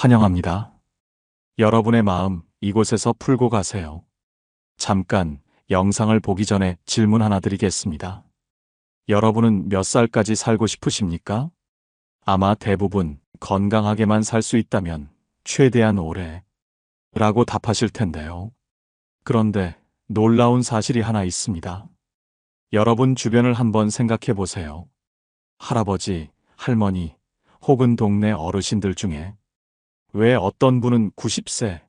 환영합니다. 여러분의 마음 이곳에서 풀고 가세요. 잠깐 영상을 보기 전에 질문 하나 드리겠습니다. 여러분은 몇 살까지 살고 싶으십니까? 아마 대부분 건강하게만 살 수 있다면 최대한 오래 라고 답하실 텐데요. 그런데 놀라운 사실이 하나 있습니다. 여러분 주변을 한번 생각해 보세요. 할아버지, 할머니 혹은 동네 어르신들 중에 왜 어떤 분은 90세,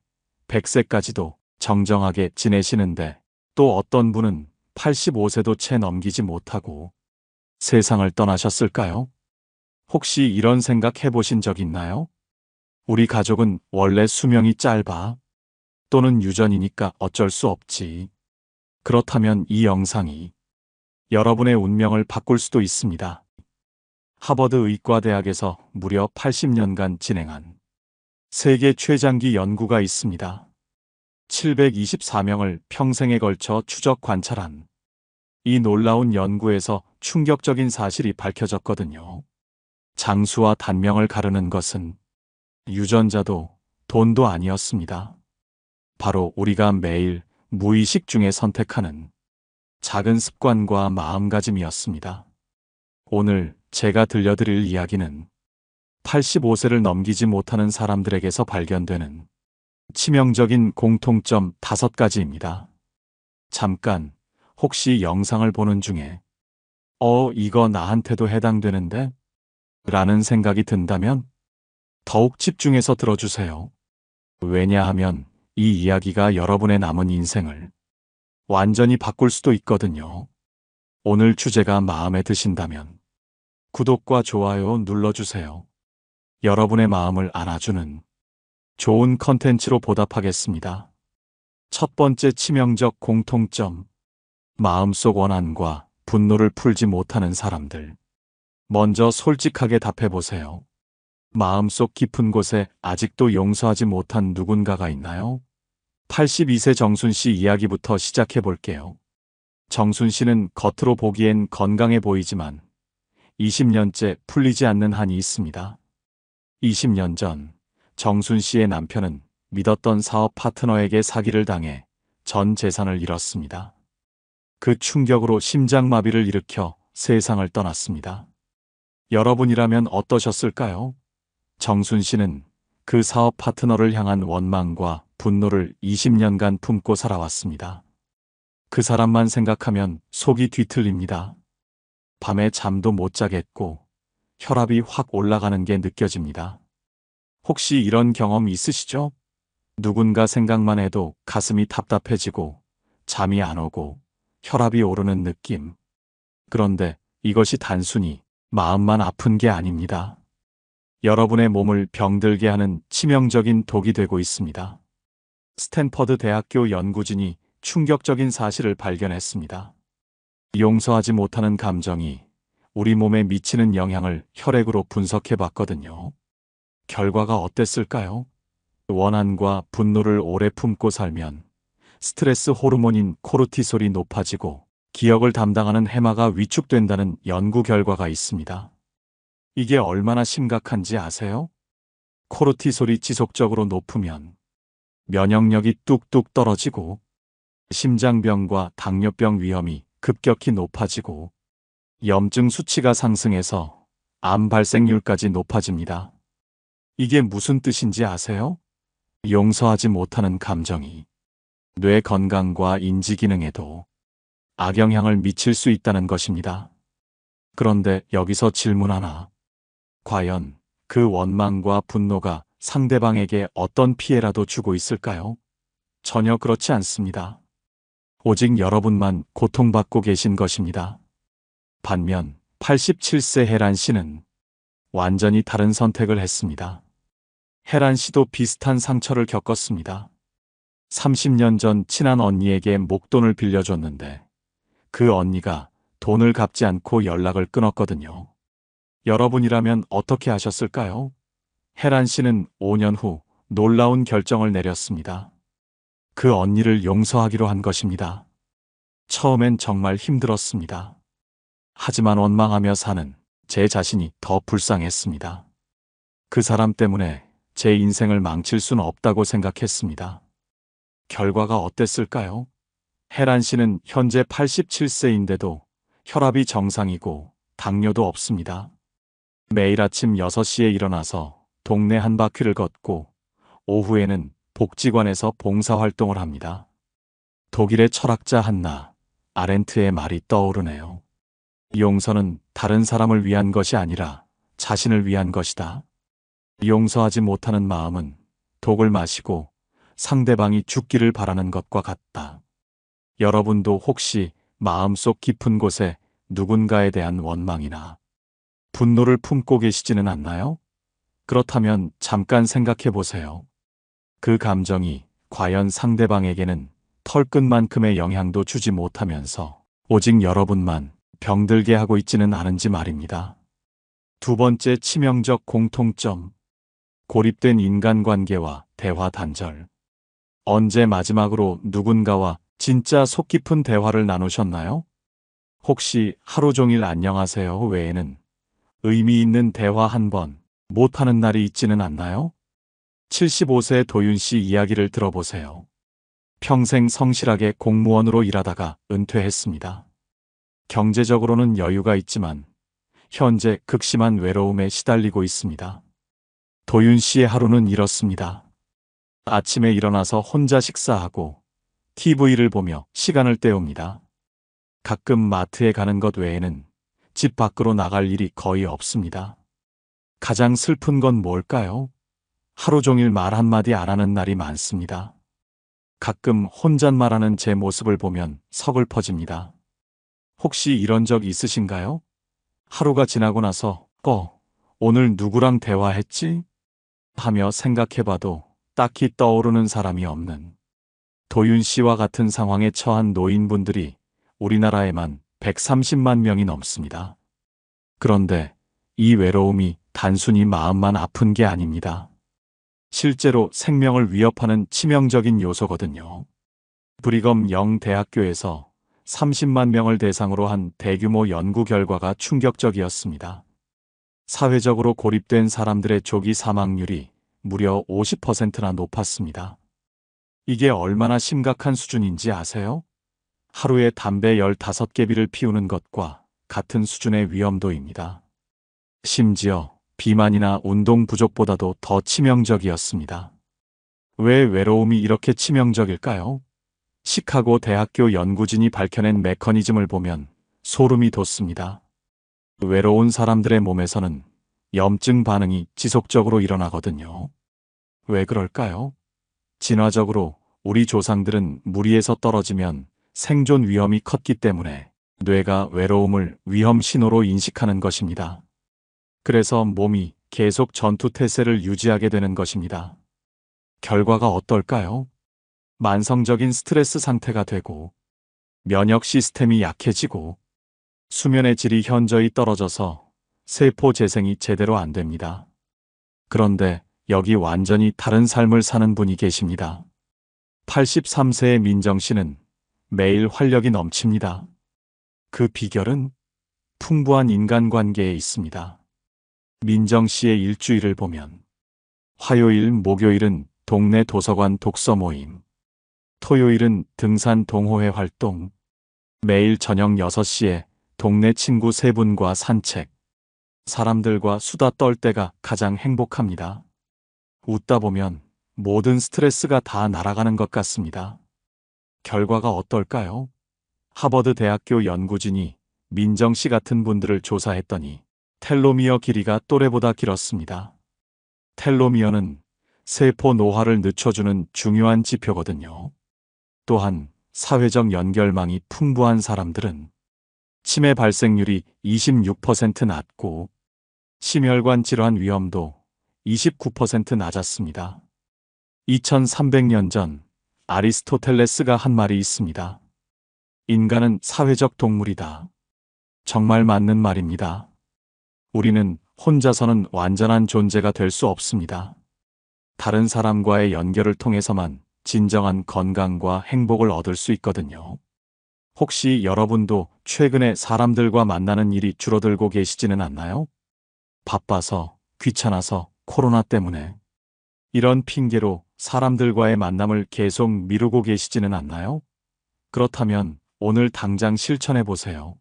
100세까지도 정정하게 지내시는데 또 어떤 분은 85세도 채 넘기지 못하고 세상을 떠나셨을까요? 혹시 이런 생각 해보신 적 있나요? 우리 가족은 원래 수명이 짧아 또는 유전이니까 어쩔 수 없지. 그렇다면 이 영상이 여러분의 운명을 바꿀 수도 있습니다. 하버드 의과대학에서 무려 80년간 진행한 세계 최장기 연구가 있습니다. 724명을 평생에 걸쳐 추적 관찰한 이 놀라운 연구에서 충격적인 사실이 밝혀졌거든요. 장수와 단명을 가르는 것은 유전자도 돈도 아니었습니다. 바로 우리가 매일 무의식 중에 선택하는 작은 습관과 마음가짐이었습니다. 오늘 제가 들려드릴 이야기는 85세를 넘기지 못하는 사람들에게서 발견되는 치명적인 공통점 5가지입니다. 잠깐, 혹시 영상을 보는 중에 이거 나한테도 해당되는데? 라는 생각이 든다면 더욱 집중해서 들어주세요. 왜냐하면 이 이야기가 여러분의 남은 인생을 완전히 바꿀 수도 있거든요. 오늘 주제가 마음에 드신다면 구독과 좋아요 눌러주세요. 여러분의 마음을 안아주는 좋은 컨텐츠로 보답하겠습니다. 첫 번째 치명적 공통점, 마음속 원한과 분노를 풀지 못하는 사람들. 먼저 솔직하게 답해보세요. 마음속 깊은 곳에 아직도 용서하지 못한 누군가가 있나요? 82세 정순 씨 이야기부터 시작해 볼게요. 정순 씨는 겉으로 보기엔 건강해 보이지만 20년째 풀리지 않는 한이 있습니다. 20년 전 정순 씨의 남편은 믿었던 사업 파트너에게 사기를 당해 전 재산을 잃었습니다. 그 충격으로 심장마비를 일으켜 세상을 떠났습니다. 여러분이라면 어떠셨을까요? 정순 씨는 그 사업 파트너를 향한 원망과 분노를 20년간 품고 살아왔습니다. 그 사람만 생각하면 속이 뒤틀립니다. 밤에 잠도 못 자겠고 혈압이 확 올라가는 게 느껴집니다. 혹시 이런 경험 있으시죠? 누군가 생각만 해도 가슴이 답답해지고 잠이 안 오고 혈압이 오르는 느낌. 그런데 이것이 단순히 마음만 아픈 게 아닙니다. 여러분의 몸을 병들게 하는 치명적인 독이 되고 있습니다. 스탠퍼드 대학교 연구진이 충격적인 사실을 발견했습니다. 용서하지 못하는 감정이 우리 몸에 미치는 영향을 혈액으로 분석해 봤거든요. 결과가 어땠을까요? 원한과 분노를 오래 품고 살면 스트레스 호르몬인 코르티솔이 높아지고 기억을 담당하는 해마가 위축된다는 연구 결과가 있습니다. 이게 얼마나 심각한지 아세요? 코르티솔이 지속적으로 높으면 면역력이 뚝뚝 떨어지고 심장병과 당뇨병 위험이 급격히 높아지고 염증 수치가 상승해서 암 발생률까지 높아집니다. 이게 무슨 뜻인지 아세요? 용서하지 못하는 감정이 뇌 건강과 인지 기능에도 악영향을 미칠 수 있다는 것입니다. 그런데 여기서 질문 하나. 과연 그 원망과 분노가 상대방에게 어떤 피해라도 주고 있을까요? 전혀 그렇지 않습니다. 오직 여러분만 고통받고 계신 것입니다. 반면 87세 혜란 씨는 완전히 다른 선택을 했습니다. 혜란 씨도 비슷한 상처를 겪었습니다. 30년 전 친한 언니에게 목돈을 빌려줬는데 그 언니가 돈을 갚지 않고 연락을 끊었거든요. 여러분이라면 어떻게 하셨을까요? 혜란 씨는 5년 후 놀라운 결정을 내렸습니다. 그 언니를 용서하기로 한 것입니다. 처음엔 정말 힘들었습니다. 하지만 원망하며 사는 제 자신이 더 불쌍했습니다. 그 사람 때문에 제 인생을 망칠 순 없다고 생각했습니다. 결과가 어땠을까요? 혜란 씨는 현재 87세인데도 혈압이 정상이고 당뇨도 없습니다. 매일 아침 6시에 일어나서 동네 한 바퀴를 걷고 오후에는 복지관에서 봉사활동을 합니다. 독일의 철학자 한나 아렌트의 말이 떠오르네요. 용서는 다른 사람을 위한 것이 아니라 자신을 위한 것이다. 용서하지 못하는 마음은 독을 마시고 상대방이 죽기를 바라는 것과 같다. 여러분도 혹시 마음속 깊은 곳에 누군가에 대한 원망이나 분노를 품고 계시지는 않나요? 그렇다면 잠깐 생각해 보세요. 그 감정이 과연 상대방에게는 털끝만큼의 영향도 주지 못하면서 오직 여러분만 병들게 하고 있지는 않은지 말입니다. 두 번째 치명적 공통점. 고립된 인간관계와 대화 단절. 언제 마지막으로 누군가와 진짜 속 깊은 대화를 나누셨나요? 혹시 하루 종일 안녕하세요 외에는 의미 있는 대화 한 번 못하는 날이 있지는 않나요? 75세 도윤 씨 이야기를 들어보세요. 평생 성실하게 공무원으로 일하다가 은퇴했습니다. 경제적으로는 여유가 있지만 현재 극심한 외로움에 시달리고 있습니다. 도윤 씨의 하루는 이렇습니다. 아침에 일어나서 혼자 식사하고 TV를 보며 시간을 때웁니다. 가끔 마트에 가는 것 외에는 집 밖으로 나갈 일이 거의 없습니다. 가장 슬픈 건 뭘까요? 하루 종일 말 한마디 안 하는 날이 많습니다. 가끔 혼잣말하는 제 모습을 보면 서글퍼집니다. 혹시 이런 적 있으신가요? 하루가 지나고 나서 오늘 누구랑 대화했지? 하며 생각해봐도 딱히 떠오르는 사람이 없는 도윤 씨와 같은 상황에 처한 노인분들이 우리나라에만 130만 명이 넘습니다. 그런데 이 외로움이 단순히 마음만 아픈 게 아닙니다. 실제로 생명을 위협하는 치명적인 요소거든요. 브리검 영 대학교에서 30만 명을 대상으로 한 대규모 연구 결과가 충격적이었습니다. 사회적으로 고립된 사람들의 조기 사망률이 무려 50%나 높았습니다. 이게 얼마나 심각한 수준인지 아세요? 하루에 담배 15개비를 피우는 것과 같은 수준의 위험도입니다. 심지어 비만이나 운동 부족보다도 더 치명적이었습니다. 왜 외로움이 이렇게 치명적일까요? 시카고 대학교 연구진이 밝혀낸 메커니즘을 보면 소름이 돋습니다. 외로운 사람들의 몸에서는 염증 반응이 지속적으로 일어나거든요. 왜 그럴까요? 진화적으로 우리 조상들은 무리에서 떨어지면 생존 위험이 컸기 때문에 뇌가 외로움을 위험 신호로 인식하는 것입니다. 그래서 몸이 계속 전투 태세를 유지하게 되는 것입니다. 결과가 어떨까요? 만성적인 스트레스 상태가 되고 면역 시스템이 약해지고 수면의 질이 현저히 떨어져서 세포 재생이 제대로 안 됩니다. 그런데 여기 완전히 다른 삶을 사는 분이 계십니다. 83세의 민정 씨는 매일 활력이 넘칩니다. 그 비결은 풍부한 인간관계에 있습니다. 민정 씨의 일주일을 보면 화요일, 목요일은 동네 도서관 독서 모임, 토요일은 등산 동호회 활동, 매일 저녁 6시에 동네 친구 3분과 산책, 사람들과 수다 떨 때가 가장 행복합니다. 웃다 보면 모든 스트레스가 다 날아가는 것 같습니다. 결과가 어떨까요? 하버드 대학교 연구진이 민정 씨 같은 분들을 조사했더니 텔로미어 길이가 또래보다 길었습니다. 텔로미어는 세포 노화를 늦춰주는 중요한 지표거든요. 또한 사회적 연결망이 풍부한 사람들은 치매 발생률이 26% 낮고 심혈관 질환 위험도 29% 낮았습니다. 2300년 전 아리스토텔레스가 한 말이 있습니다. 인간은 사회적 동물이다. 정말 맞는 말입니다. 우리는 혼자서는 완전한 존재가 될 수 없습니다. 다른 사람과의 연결을 통해서만 진정한 건강과 행복을 얻을 수 있거든요. 혹시 여러분도 최근에 사람들과 만나는 일이 줄어들고 계시지는 않나요? 바빠서, 귀찮아서, 코로나 때문에. 이런 핑계로 사람들과의 만남을 계속 미루고 계시지는 않나요? 그렇다면 오늘 당장 실천해 보세요.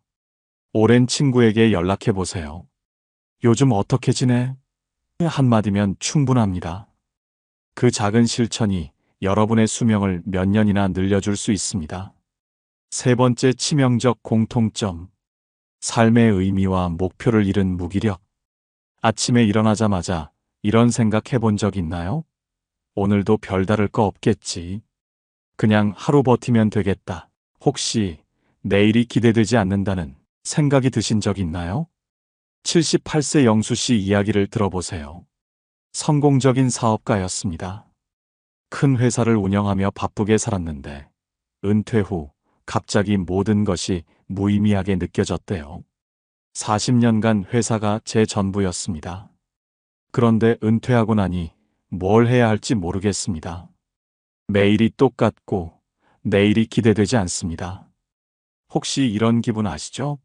오랜 친구에게 연락해 보세요. 요즘 어떻게 지내? 한마디면 충분합니다. 그 작은 실천이 여러분의 수명을 몇 년이나 늘려줄 수 있습니다. 세 번째 치명적 공통점. 삶의 의미와 목표를 잃은 무기력. 아침에 일어나자마자 이런 생각 해본 적 있나요? 오늘도 별다를 거 없겠지. 그냥 하루 버티면 되겠다. 혹시 내일이 기대되지 않는다는 생각이 드신 적 있나요? 78세 영수 씨 이야기를 들어보세요. 성공적인 사업가였습니다. 큰 회사를 운영하며 바쁘게 살았는데 은퇴 후 갑자기 모든 것이 무의미하게 느껴졌대요. 40년간 회사가 제 전부였습니다. 그런데 은퇴하고 나니 뭘 해야 할지 모르겠습니다. 매일이 똑같고 내일이 기대되지 않습니다. 혹시 이런 기분 아시죠?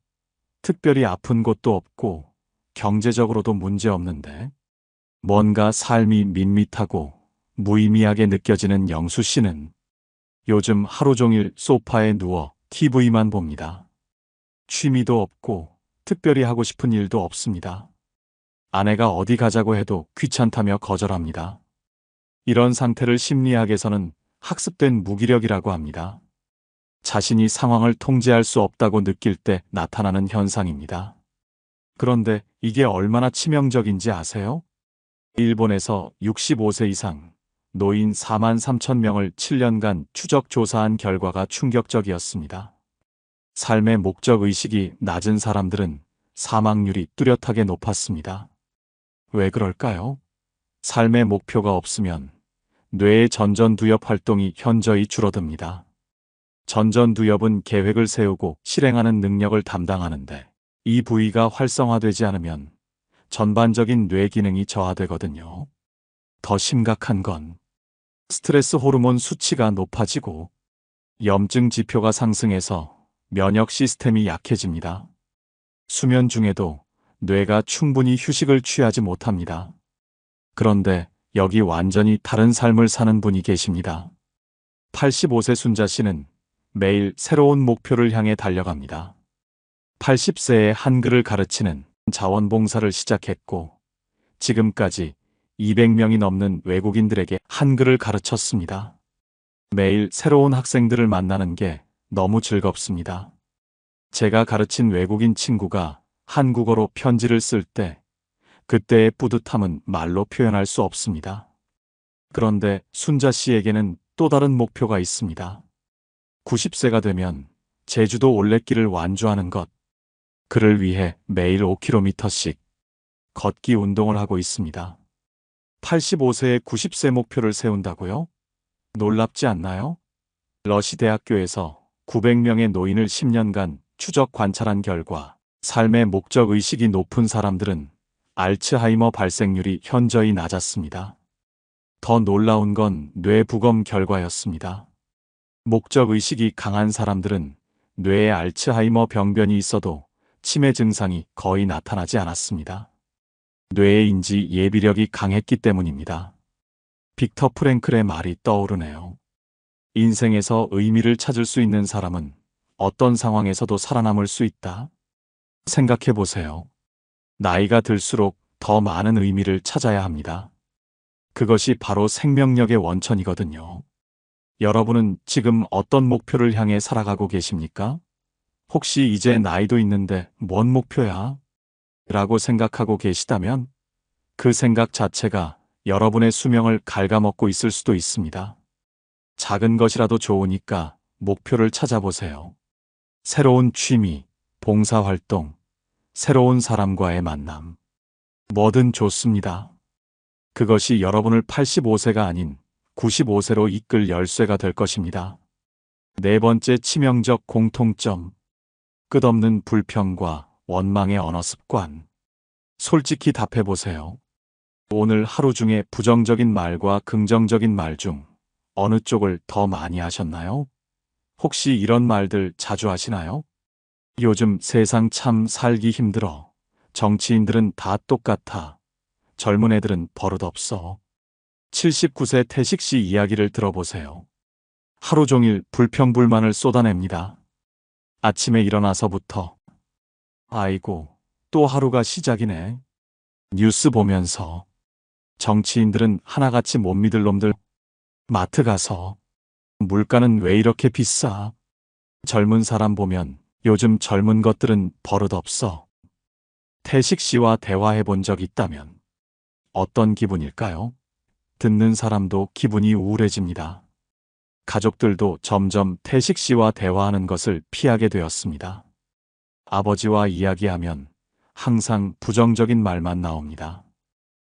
특별히 아픈 곳도 없고 경제적으로도 문제 없는데 뭔가 삶이 밋밋하고 무의미하게 느껴지는 영수 씨는 요즘 하루 종일 소파에 누워 TV만 봅니다. 취미도 없고 특별히 하고 싶은 일도 없습니다. 아내가 어디 가자고 해도 귀찮다며 거절합니다. 이런 상태를 심리학에서는 학습된 무기력이라고 합니다. 자신이 상황을 통제할 수 없다고 느낄 때 나타나는 현상입니다. 그런데 이게 얼마나 치명적인지 아세요? 일본에서 65세 이상 노인 4만 3천 명을 7년간 추적 조사한 결과가 충격적이었습니다. 삶의 목적 의식이 낮은 사람들은 사망률이 뚜렷하게 높았습니다. 왜 그럴까요? 삶의 목표가 없으면 뇌의 전전두엽 활동이 현저히 줄어듭니다. 전전두엽은 계획을 세우고 실행하는 능력을 담당하는데 이 부위가 활성화되지 않으면 전반적인 뇌 기능이 저하되거든요. 더 심각한 건 스트레스 호르몬 수치가 높아지고 염증 지표가 상승해서 면역 시스템이 약해집니다. 수면 중에도 뇌가 충분히 휴식을 취하지 못합니다. 그런데 여기 완전히 다른 삶을 사는 분이 계십니다. 85세 순자 씨는 매일 새로운 목표를 향해 달려갑니다. 80세에 한글을 가르치는 자원봉사를 시작했고 지금까지 200명이 넘는 외국인들에게 한글을 가르쳤습니다. 매일 새로운 학생들을 만나는 게 너무 즐겁습니다. 제가 가르친 외국인 친구가 한국어로 편지를 쓸 때 그때의 뿌듯함은 말로 표현할 수 없습니다. 그런데 순자 씨에게는 또 다른 목표가 있습니다. 90세가 되면 제주도 올레길을 완주하는 것. 그를 위해 매일 5km씩 걷기 운동을 하고 있습니다. 85세에 90세 목표를 세운다고요? 놀랍지 않나요? 러시 대학교에서 900명의 노인을 10년간 추적 관찰한 결과 삶의 목적 의식이 높은 사람들은 알츠하이머 발생률이 현저히 낮았습니다. 더 놀라운 건 뇌부검 결과였습니다. 목적 의식이 강한 사람들은 뇌에 알츠하이머 병변이 있어도 치매 증상이 거의 나타나지 않았습니다. 뇌의 인지 예비력이 강했기 때문입니다. 빅터 프랭클의 말이 떠오르네요. 인생에서 의미를 찾을 수 있는 사람은 어떤 상황에서도 살아남을 수 있다. 생각해 보세요. 나이가 들수록 더 많은 의미를 찾아야 합니다. 그것이 바로 생명력의 원천이거든요. 여러분은 지금 어떤 목표를 향해 살아가고 계십니까? 혹시 이제 나이도 있는데 뭔 목표야? 라고 생각하고 계시다면 그 생각 자체가 여러분의 수명을 갉아먹고 있을 수도 있습니다. 작은 것이라도 좋으니까 목표를 찾아보세요. 새로운 취미, 봉사활동, 새로운 사람과의 만남. 뭐든 좋습니다. 그것이 여러분을 85세가 아닌 95세로 이끌 열쇠가 될 것입니다. 네 번째 치명적 공통점. 끝없는 불평과 원망의 언어 습관. 솔직히 답해보세요. 오늘 하루 중에 부정적인 말과 긍정적인 말 중 어느 쪽을 더 많이 하셨나요? 혹시 이런 말들 자주 하시나요? 요즘 세상 참 살기 힘들어. 정치인들은 다 똑같아. 젊은 애들은 버릇없어. 79세 태식 씨 이야기를 들어보세요. 하루 종일 불평불만을 쏟아냅니다. 아침에 일어나서부터 아이고, 또 하루가 시작이네. 뉴스 보면서 정치인들은 하나같이 못 믿을 놈들. 마트 가서 물가는 왜 이렇게 비싸? 젊은 사람 보면 요즘 젊은 것들은 버릇없어. 태식 씨와 대화해 본 적 있다면 어떤 기분일까요? 듣는 사람도 기분이 우울해집니다. 가족들도 점점 태식 씨와 대화하는 것을 피하게 되었습니다. 아버지와 이야기하면 항상 부정적인 말만 나옵니다.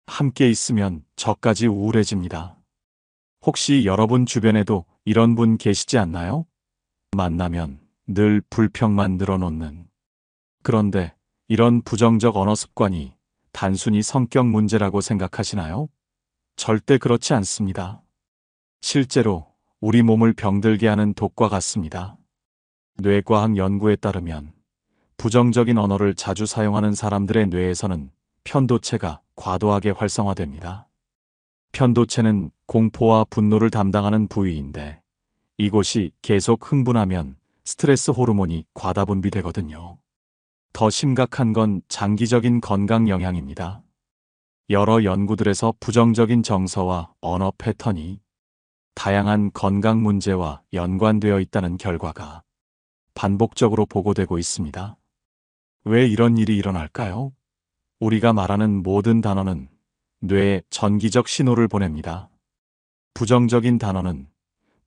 함께 있으면 저까지 우울해집니다. 혹시 여러분 주변에도 이런 분 계시지 않나요? 만나면 늘 불평만 늘어놓는. 그런데 이런 부정적 언어 습관이 단순히 성격 문제라고 생각하시나요? 절대 그렇지 않습니다. 실제로 우리 몸을 병들게 하는 독과 같습니다. 뇌과학 연구에 따르면 부정적인 언어를 자주 사용하는 사람들의 뇌에서는 편도체가 과도하게 활성화됩니다. 편도체는 공포와 분노를 담당하는 부위인데 이곳이 계속 흥분하면 스트레스 호르몬이 과다분비되거든요. 더 심각한 건 장기적인 건강 영향입니다. 여러 연구들에서 부정적인 정서와 언어 패턴이 다양한 건강 문제와 연관되어 있다는 결과가 반복적으로 보고되고 있습니다. 왜 이런 일이 일어날까요? 우리가 말하는 모든 단어는 뇌에 전기적 신호를 보냅니다. 부정적인 단어는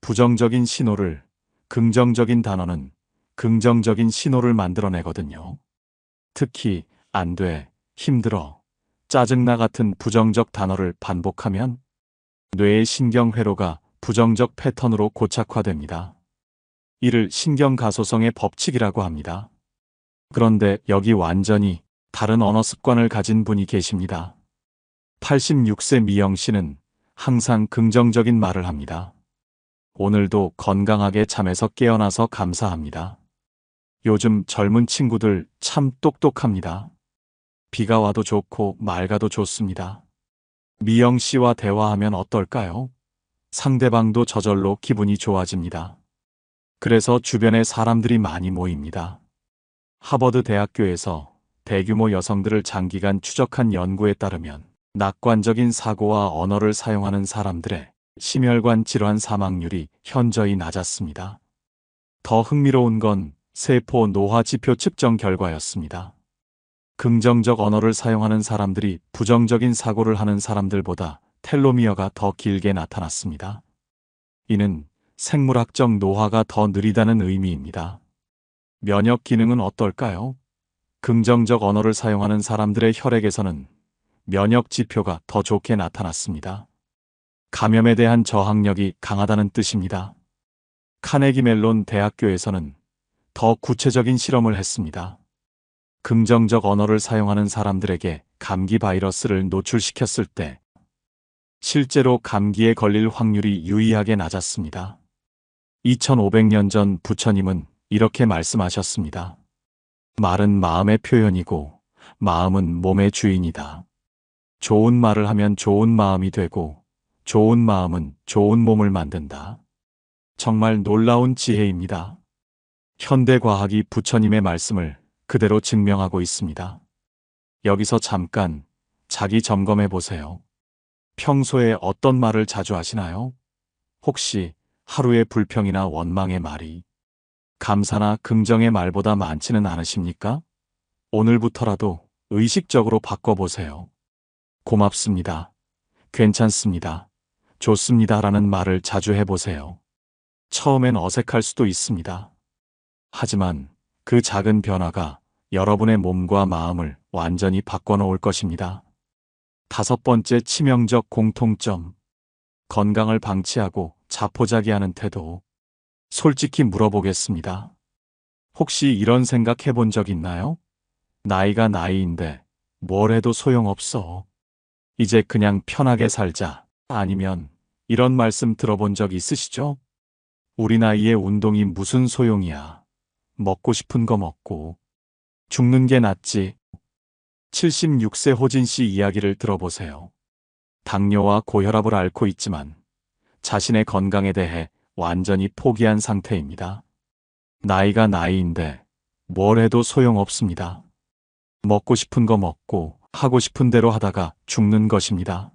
부정적인 신호를, 긍정적인 단어는 긍정적인 신호를 만들어내거든요. 특히 안 돼, 힘들어, 짜증나 같은 부정적 단어를 반복하면 뇌의 신경회로가 부정적 패턴으로 고착화됩니다. 이를 신경가소성의 법칙이라고 합니다. 그런데 여기 완전히 다른 언어 습관을 가진 분이 계십니다. 86세 미영 씨는 항상 긍정적인 말을 합니다. 오늘도 건강하게 잠에서 깨어나서 감사합니다. 요즘 젊은 친구들 참 똑똑합니다. 비가 와도 좋고 맑아도 좋습니다. 미영 씨와 대화하면 어떨까요? 상대방도 저절로 기분이 좋아집니다. 그래서 주변에 사람들이 많이 모입니다. 하버드 대학교에서 대규모 여성들을 장기간 추적한 연구에 따르면 낙관적인 사고와 언어를 사용하는 사람들의 심혈관 질환 사망률이 현저히 낮았습니다. 더 흥미로운 건 세포 노화 지표 측정 결과였습니다. 긍정적 언어를 사용하는 사람들이 부정적인 사고를 하는 사람들보다 텔로미어가 더 길게 나타났습니다. 이는 생물학적 노화가 더 느리다는 의미입니다. 면역 기능은 어떨까요? 긍정적 언어를 사용하는 사람들의 혈액에서는 면역 지표가 더 좋게 나타났습니다. 감염에 대한 저항력이 강하다는 뜻입니다. 카네기 멜론 대학교에서는 더 구체적인 실험을 했습니다. 긍정적 언어를 사용하는 사람들에게 감기 바이러스를 노출시켰을 때 실제로 감기에 걸릴 확률이 유의하게 낮았습니다. 2500년 전 부처님은 이렇게 말씀하셨습니다. 말은 마음의 표현이고 마음은 몸의 주인이다. 좋은 말을 하면 좋은 마음이 되고 좋은 마음은 좋은 몸을 만든다. 정말 놀라운 지혜입니다. 현대과학이 부처님의 말씀을 그대로 증명하고 있습니다. 여기서 잠깐 자기 점검해 보세요. 평소에 어떤 말을 자주 하시나요? 혹시 하루의 불평이나 원망의 말이 감사나 긍정의 말보다 많지는 않으십니까? 오늘부터라도 의식적으로 바꿔보세요. 고맙습니다. 괜찮습니다. 좋습니다. 라는 말을 자주 해보세요. 처음엔 어색할 수도 있습니다. 하지만 그 작은 변화가 여러분의 몸과 마음을 완전히 바꿔놓을 것입니다. 5번째 치명적 공통점. 건강을 방치하고 자포자기하는 태도. 솔직히 물어보겠습니다. 혹시 이런 생각 해본 적 있나요? 나이가 나이인데 뭘 해도 소용없어. 이제 그냥 편하게 살자. 아니면 이런 말씀 들어본 적 있으시죠? 우리 나이에 운동이 무슨 소용이야. 먹고 싶은 거 먹고 죽는 게 낫지. 76세 호진 씨 이야기를 들어보세요. 당뇨와 고혈압을 앓고 있지만 자신의 건강에 대해 완전히 포기한 상태입니다. 나이가 나이인데 뭘 해도 소용없습니다. 먹고 싶은 거 먹고 하고 싶은 대로 하다가 죽는 것입니다.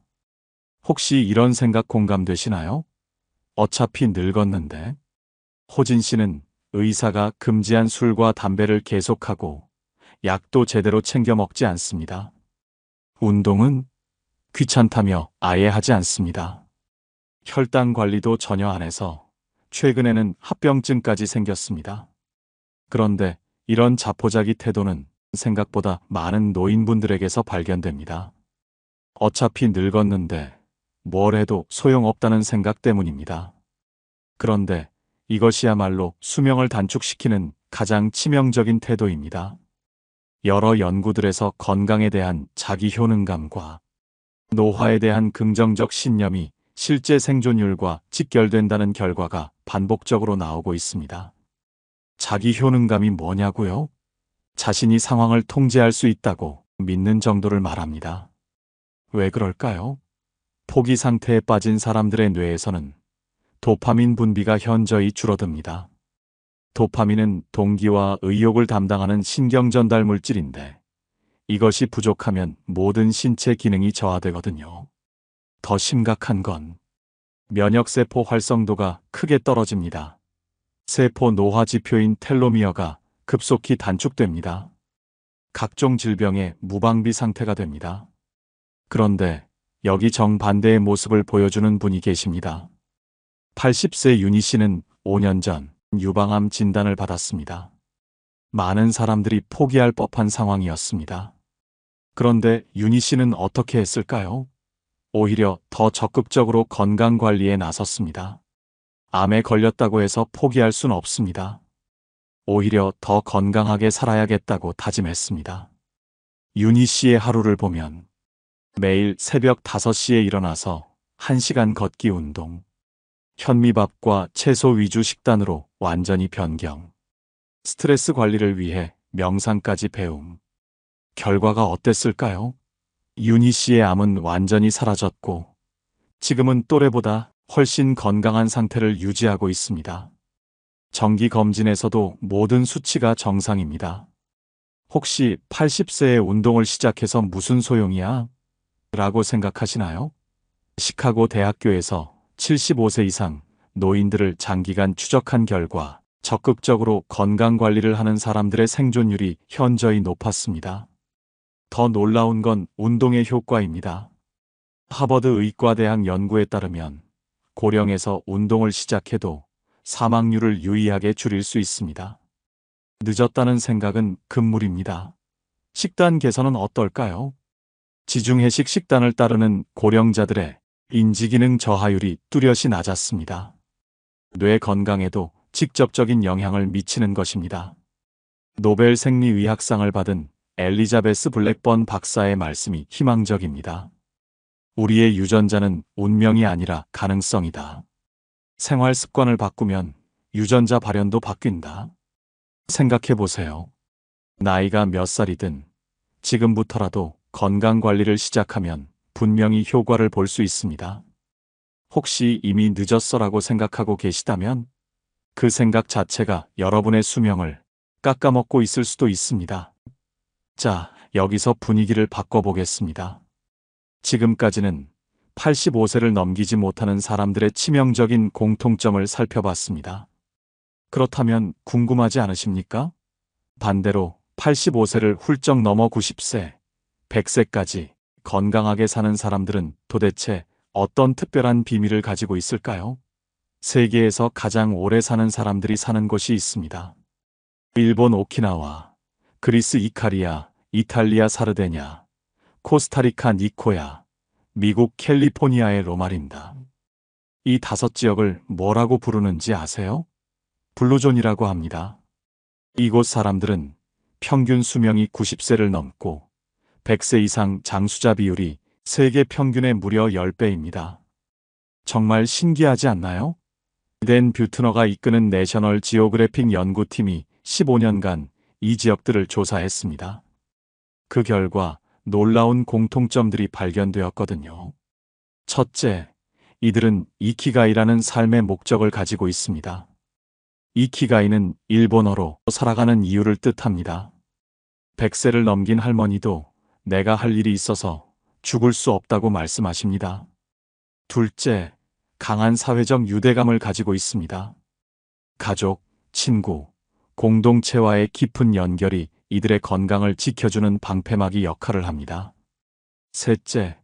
혹시 이런 생각 공감되시나요? 어차피 늙었는데. 호진 씨는 의사가 금지한 술과 담배를 계속하고 약도 제대로 챙겨 먹지 않습니다. 운동은 귀찮다며 아예 하지 않습니다. 혈당 관리도 전혀 안 해서 최근에는 합병증까지 생겼습니다. 그런데 이런 자포자기 태도는 생각보다 많은 노인분들에게서 발견됩니다. 어차피 늙었는데 뭘 해도 소용없다는 생각 때문입니다. 그런데 이것이야말로 수명을 단축시키는 가장 치명적인 태도입니다. 여러 연구들에서 건강에 대한 자기 효능감과 노화에 대한 긍정적 신념이 실제 생존율과 직결된다는 결과가 반복적으로 나오고 있습니다. 자기 효능감이 뭐냐고요? 자신이 상황을 통제할 수 있다고 믿는 정도를 말합니다. 왜 그럴까요? 포기 상태에 빠진 사람들의 뇌에서는 도파민 분비가 현저히 줄어듭니다. 도파민은 동기와 의욕을 담당하는 신경전달 물질인데 이것이 부족하면 모든 신체 기능이 저하되거든요. 더 심각한 건 면역세포 활성도가 크게 떨어집니다. 세포 노화 지표인 텔로미어가 급속히 단축됩니다. 각종 질병의 무방비 상태가 됩니다. 그런데 여기 정반대의 모습을 보여주는 분이 계십니다. 80세 윤희 씨는 5년 전 유방암 진단을 받았습니다. 많은 사람들이 포기할 법한 상황이었습니다. 그런데 윤희 씨는 어떻게 했을까요? 오히려 더 적극적으로 건강관리에 나섰습니다. 암에 걸렸다고 해서 포기할 순 없습니다. 오히려 더 건강하게 살아야겠다고 다짐했습니다. 윤희 씨의 하루를 보면 매일 새벽 5시에 일어나서 1시간 걷기 운동, 현미밥과 채소 위주 식단으로 완전히 변경, 스트레스 관리를 위해 명상까지 배움. 결과가 어땠을까요? 윤희 씨의 암은 완전히 사라졌고 지금은 또래보다 훨씬 건강한 상태를 유지하고 있습니다. 정기 검진에서도 모든 수치가 정상입니다. 혹시 80세에 운동을 시작해서 무슨 소용이야? 라고 생각하시나요? 시카고 대학교에서 75세 이상 노인들을 장기간 추적한 결과 적극적으로 건강관리를 하는 사람들의 생존율이 현저히 높았습니다. 더 놀라운 건 운동의 효과입니다. 하버드 의과대학 연구에 따르면 고령에서 운동을 시작해도 사망률을 유의하게 줄일 수 있습니다. 늦었다는 생각은 금물입니다. 식단 개선은 어떨까요? 지중해식 식단을 따르는 고령자들의 인지기능 저하율이 뚜렷이 낮았습니다. 뇌 건강에도 직접적인 영향을 미치는 것입니다. 노벨 생리의학상을 받은 엘리자베스 블랙번 박사의 말씀이 희망적입니다. 우리의 유전자는 운명이 아니라 가능성이다. 생활 습관을 바꾸면 유전자 발현도 바뀐다. 생각해 보세요. 나이가 몇 살이든 지금부터라도 건강 관리를 시작하면 분명히 효과를 볼 수 있습니다. 혹시 이미 늦었어라고 생각하고 계시다면 그 생각 자체가 여러분의 수명을 깎아먹고 있을 수도 있습니다. 자, 여기서 분위기를 바꿔보겠습니다. 지금까지는 85세를 넘기지 못하는 사람들의 치명적인 공통점을 살펴봤습니다. 그렇다면 궁금하지 않으십니까? 반대로 85세를 훌쩍 넘어 90세, 100세까지 건강하게 사는 사람들은 도대체 어떤 특별한 비밀을 가지고 있을까요? 세계에서 가장 오래 사는 사람들이 사는 곳이 있습니다. 일본 오키나와, 그리스 이카리아, 이탈리아 사르데냐, 코스타리카 니코야, 미국 캘리포니아의 로마린다. 이 5지역을 뭐라고 부르는지 아세요? 블루존이라고 합니다. 이곳 사람들은 평균 수명이 90세를 넘고 100세 이상 장수자 비율이 세계 평균의 무려 10배입니다. 정말 신기하지 않나요? 댄 뷰트너가 이끄는 내셔널 지오그래픽 연구팀이 15년간 이 지역들을 조사했습니다. 그 결과 놀라운 공통점들이 발견되었거든요. 첫째, 이들은 이키가이라는 삶의 목적을 가지고 있습니다. 이키가이는 일본어로 살아가는 이유를 뜻합니다. 100세를 넘긴 할머니도 내가 할 일이 있어서 죽을 수 없다고 말씀하십니다. 둘째, 강한 사회적 유대감을 가지고 있습니다. 가족, 친구, 공동체와의 깊은 연결이 이들의 건강을 지켜주는 방패막이 역할을 합니다. 셋째,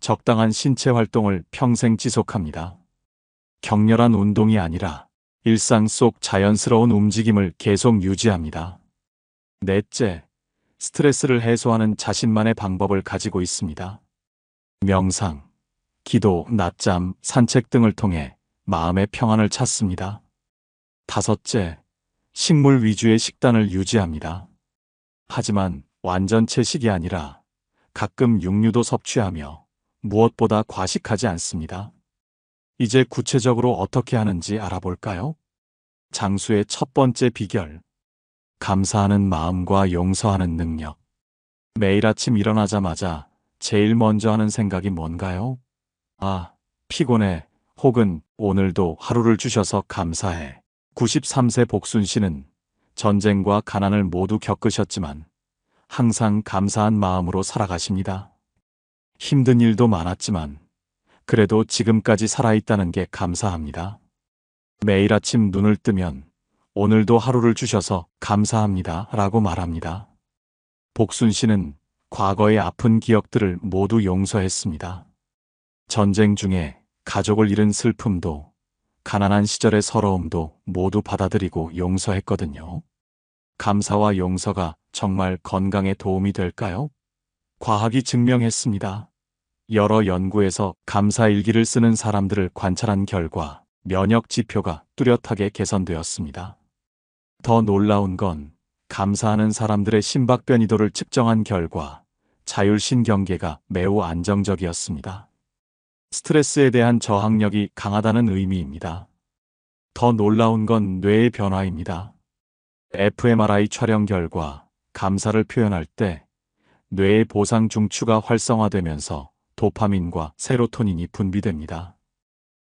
적당한 신체 활동을 평생 지속합니다. 격렬한 운동이 아니라 일상 속 자연스러운 움직임을 계속 유지합니다. 넷째, 스트레스를 해소하는 자신만의 방법을 가지고 있습니다. 명상, 기도, 낮잠, 산책 등을 통해 마음의 평안을 찾습니다. 다섯째, 식물 위주의 식단을 유지합니다. 하지만 완전 채식이 아니라 가끔 육류도 섭취하며 무엇보다 과식하지 않습니다. 이제 구체적으로 어떻게 하는지 알아볼까요? 장수의 첫 번째 비결. 감사하는 마음과 용서하는 능력. 매일 아침 일어나자마자 제일 먼저 하는 생각이 뭔가요? 아, 피곤해. 혹은 오늘도 하루를 주셔서 감사해. 93세 복순 씨는 전쟁과 가난을 모두 겪으셨지만 항상 감사한 마음으로 살아가십니다. 힘든 일도 많았지만 그래도 지금까지 살아있다는 게 감사합니다. 매일 아침 눈을 뜨면 오늘도 하루를 주셔서 감사합니다 라고 말합니다. 복순 씨는 과거의 아픈 기억들을 모두 용서했습니다. 전쟁 중에 가족을 잃은 슬픔도 가난한 시절의 서러움도 모두 받아들이고 용서했거든요. 감사와 용서가 정말 건강에 도움이 될까요? 과학이 증명했습니다. 여러 연구에서 감사 일기를 쓰는 사람들을 관찰한 결과 면역 지표가 뚜렷하게 개선되었습니다. 더 놀라운 건 감사하는 사람들의 심박 변이도를 측정한 결과 자율신경계가 매우 안정적이었습니다. 스트레스에 대한 저항력이 강하다는 의미입니다. 더 놀라운 건 뇌의 변화입니다. fMRI 촬영 결과 감사를 표현할 때 뇌의 보상 중추가 활성화되면서 도파민과 세로토닌이 분비됩니다.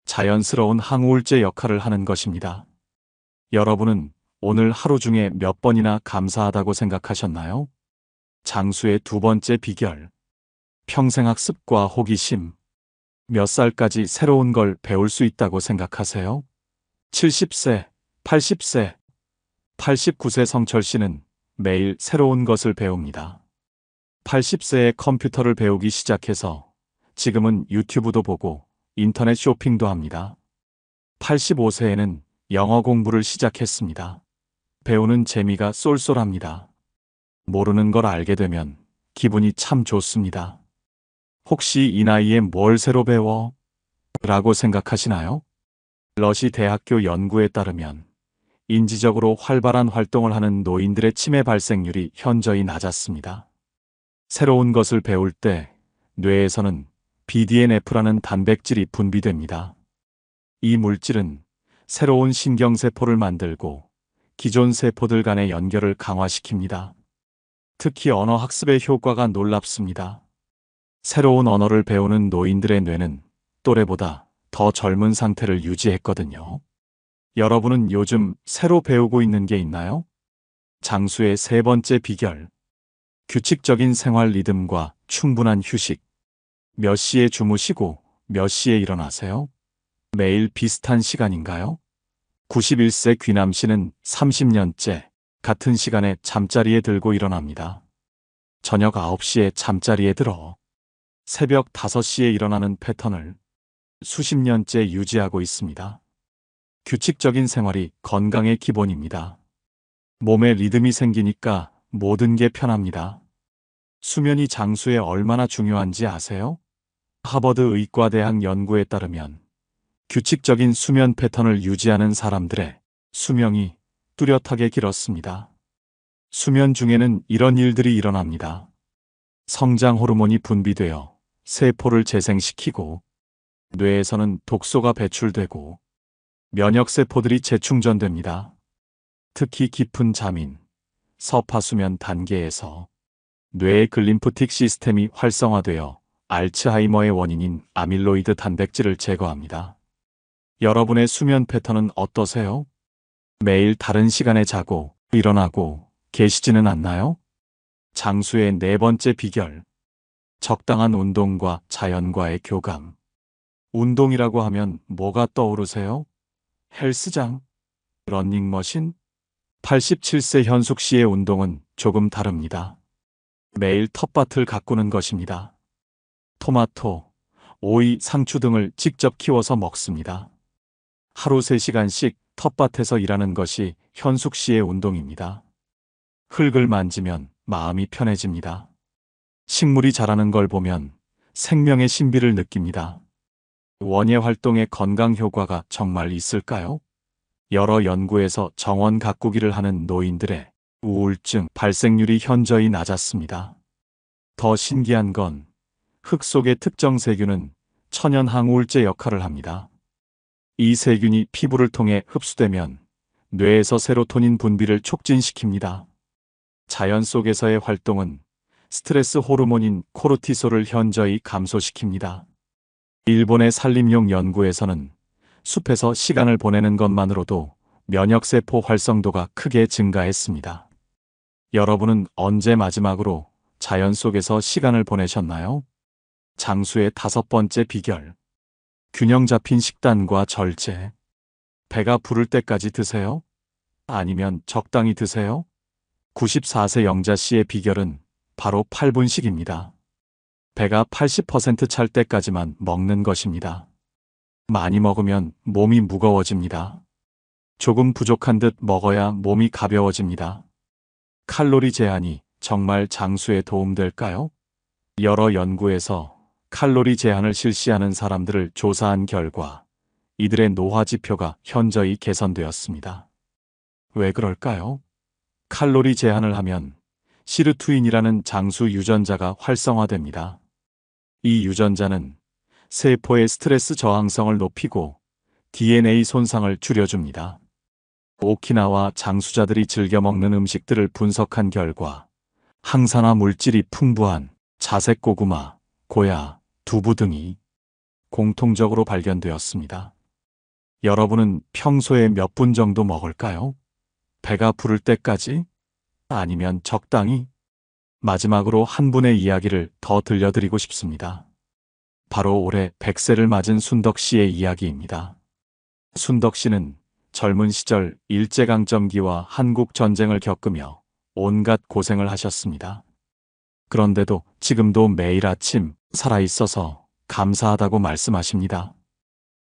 자연스러운 항우울제 역할을 하는 것입니다. 여러분은 오늘 하루 중에 몇 번이나 감사하다고 생각하셨나요? 장수의 두 번째 비결. 평생학습과 호기심. 몇 살까지 새로운 걸 배울 수 있다고 생각하세요? 70세, 80세, 89세 성철 씨는 매일 새로운 것을 배웁니다. 80세에 컴퓨터를 배우기 시작해서 지금은 유튜브도 보고 인터넷 쇼핑도 합니다. 85세에는 영어 공부를 시작했습니다. 배우는 재미가 쏠쏠합니다. 모르는 걸 알게 되면 기분이 참 좋습니다. 혹시 이 나이에 뭘 새로 배워? 라고 생각하시나요? 러시 대학교 연구에 따르면 인지적으로 활발한 활동을 하는 노인들의 치매 발생률이 현저히 낮았습니다. 새로운 것을 배울 때 뇌에서는 BDNF라는 단백질이 분비됩니다. 이 물질은 새로운 신경세포를 만들고 기존 세포들 간의 연결을 강화시킵니다. 특히 언어 학습의 효과가 놀랍습니다. 새로운 언어를 배우는 노인들의 뇌는 또래보다 더 젊은 상태를 유지했거든요. 여러분은 요즘 새로 배우고 있는 게 있나요? 장수의 세 번째 비결. 규칙적인 생활 리듬과 충분한 휴식. 몇 시에 주무시고 몇 시에 일어나세요? 매일 비슷한 시간인가요? 91세 귀남 씨는 30년째 같은 시간에 잠자리에 들고 일어납니다. 저녁 9시에 잠자리에 들어 새벽 5시에 일어나는 패턴을 수십 년째 유지하고 있습니다. 규칙적인 생활이 건강의 기본입니다. 몸에 리듬이 생기니까 모든 게 편합니다. 수면이 장수에 얼마나 중요한지 아세요? 하버드 의과대학 연구에 따르면 규칙적인 수면 패턴을 유지하는 사람들의 수명이 뚜렷하게 길었습니다. 수면 중에는 이런 일들이 일어납니다. 성장 호르몬이 분비되어 세포를 재생시키고 뇌에서는 독소가 배출되고 면역세포들이 재충전됩니다. 특히 깊은 잠인 서파수면 단계에서 뇌의 글림프틱 시스템이 활성화되어 알츠하이머의 원인인 아밀로이드 단백질을 제거합니다. 여러분의 수면 패턴은 어떠세요? 매일 다른 시간에 자고 일어나고 계시지는 않나요? 장수의 네 번째 비결. 적당한 운동과 자연과의 교감. 운동이라고 하면 뭐가 떠오르세요? 헬스장? 러닝머신? 87세 현숙 씨의 운동은 조금 다릅니다. 매일 텃밭을 가꾸는 것입니다. 토마토, 오이, 상추 등을 직접 키워서 먹습니다. 하루 3시간씩 텃밭에서 일하는 것이 현숙 씨의 운동입니다. 흙을 만지면 마음이 편해집니다. 식물이 자라는 걸 보면 생명의 신비를 느낍니다. 원예 활동의 건강 효과가 정말 있을까요? 여러 연구에서 정원 가꾸기를 하는 노인들의 우울증 발생률이 현저히 낮았습니다. 더 신기한 건 흙 속의 특정 세균은 천연 항우울제 역할을 합니다. 이 세균이 피부를 통해 흡수되면 뇌에서 세로토닌 분비를 촉진시킵니다. 자연 속에서의 활동은 스트레스 호르몬인 코르티솔을 현저히 감소시킵니다. 일본의 산림용 연구에서는 숲에서 시간을 보내는 것만으로도 면역세포 활성도가 크게 증가했습니다. 여러분은 언제 마지막으로 자연 속에서 시간을 보내셨나요? 장수의 5번째 비결. 균형 잡힌 식단과 절제. 배가 부를 때까지 드세요? 아니면 적당히 드세요? 94세 영자 씨의 비결은 바로 8분식입니다. 배가 80% 찰 때까지만 먹는 것입니다. 많이 먹으면 몸이 무거워집니다. 조금 부족한 듯 먹어야 몸이 가벼워집니다. 칼로리 제한이 정말 장수에 도움될까요? 여러 연구에서 칼로리 제한을 실시하는 사람들을 조사한 결과 이들의 노화 지표가 현저히 개선되었습니다. 왜 그럴까요? 칼로리 제한을 하면 시르투인이라는 장수 유전자가 활성화됩니다. 이 유전자는 세포의 스트레스 저항성을 높이고 DNA 손상을 줄여줍니다. 오키나와 장수자들이 즐겨 먹는 음식들을 분석한 결과 항산화 물질이 풍부한 자색 고구마, 고야, 두부 등이 공통적으로 발견되었습니다. 여러분은 평소에 몇 분 정도 먹을까요? 배가 부를 때까지? 아니면 적당히? 마지막으로 한 분의 이야기를 더 들려드리고 싶습니다. 바로 올해 100세를 맞은 순덕 씨의 이야기입니다. 순덕 씨는 젊은 시절 일제강점기와 한국 전쟁을 겪으며 온갖 고생을 하셨습니다. 그런데도 지금도 매일 아침 살아있어서 감사하다고 말씀하십니다.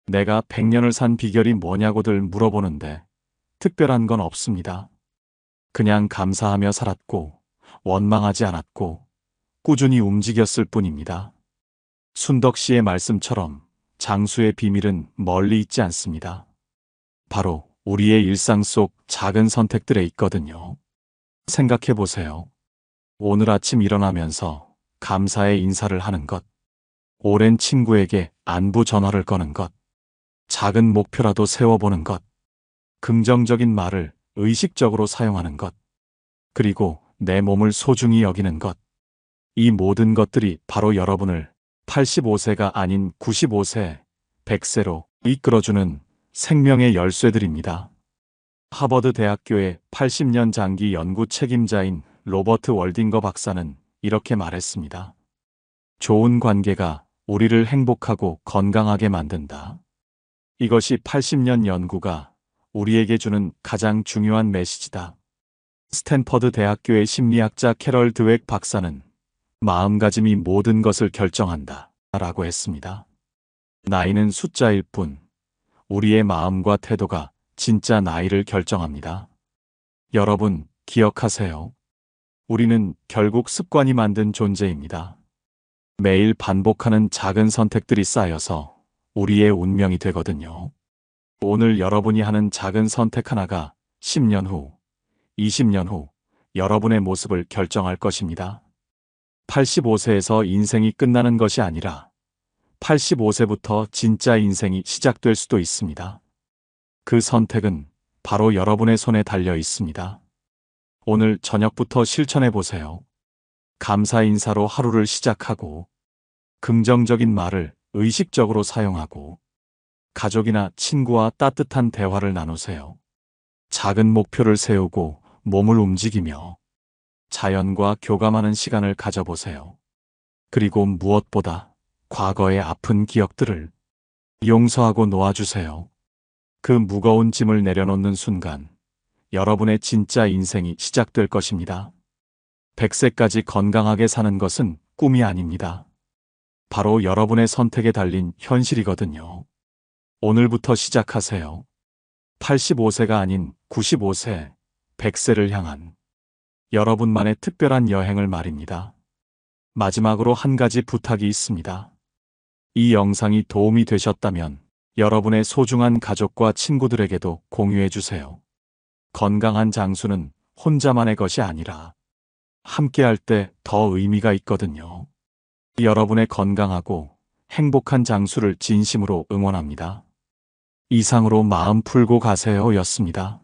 내가 100년을 산 비결이 뭐냐고들 물어보는데 특별한 건 없습니다. 그냥 감사하며 살았고 원망하지 않았고 꾸준히 움직였을 뿐입니다. 순덕 씨의 말씀처럼 장수의 비밀은 멀리 있지 않습니다. 바로 우리의 일상 속 작은 선택들에 있거든요. 생각해 보세요. 오늘 아침 일어나면서 감사의 인사를 하는 것, 오랜 친구에게 안부 전화를 거는 것, 작은 목표라도 세워보는 것, 긍정적인 말을 의식적으로 사용하는 것, 그리고 내 몸을 소중히 여기는 것. 이 모든 것들이 바로 여러분을 85세가 아닌 95세, 100세로 이끌어주는 생명의 열쇠들입니다. 하버드 대학교의 80년 장기 연구 책임자인 로버트 월딩거 박사는 이렇게 말했습니다. 좋은 관계가 우리를 행복하고 건강하게 만든다. 이것이 80년 연구가 우리에게 주는 가장 중요한 메시지다. 스탠퍼드 대학교의 심리학자 캐럴 드웩 박사는 마음가짐이 모든 것을 결정한다 라고 했습니다. 나이는 숫자일 뿐 우리의 마음과 태도가 진짜 나이를 결정합니다. 여러분 기억하세요. 우리는 결국 습관이 만든 존재입니다. 매일 반복하는 작은 선택들이 쌓여서 우리의 운명이 되거든요. 오늘 여러분이 하는 작은 선택 하나가 10년 후, 20년 후 여러분의 모습을 결정할 것입니다. 85세에서 인생이 끝나는 것이 아니라 85세부터 진짜 인생이 시작될 수도 있습니다. 그 선택은 바로 여러분의 손에 달려 있습니다. 오늘 저녁부터 실천해 보세요. 감사 인사로 하루를 시작하고 긍정적인 말을 의식적으로 사용하고 가족이나 친구와 따뜻한 대화를 나누세요. 작은 목표를 세우고 몸을 움직이며 자연과 교감하는 시간을 가져보세요. 그리고 무엇보다 과거의 아픈 기억들을 용서하고 놓아주세요. 그 무거운 짐을 내려놓는 순간 여러분의 진짜 인생이 시작될 것입니다. 100세까지 건강하게 사는 것은 꿈이 아닙니다. 바로 여러분의 선택에 달린 현실이거든요. 오늘부터 시작하세요. 85세가 아닌 95세, 100세를 향한 여러분만의 특별한 여행을 말입니다. 마지막으로 한 가지 부탁이 있습니다. 이 영상이 도움이 되셨다면 여러분의 소중한 가족과 친구들에게도 공유해 주세요. 건강한 장수는 혼자만의 것이 아니라 함께할 때 더 의미가 있거든요. 여러분의 건강하고 행복한 장수를 진심으로 응원합니다. 이상으로 마음 풀고 가세요 였습니다.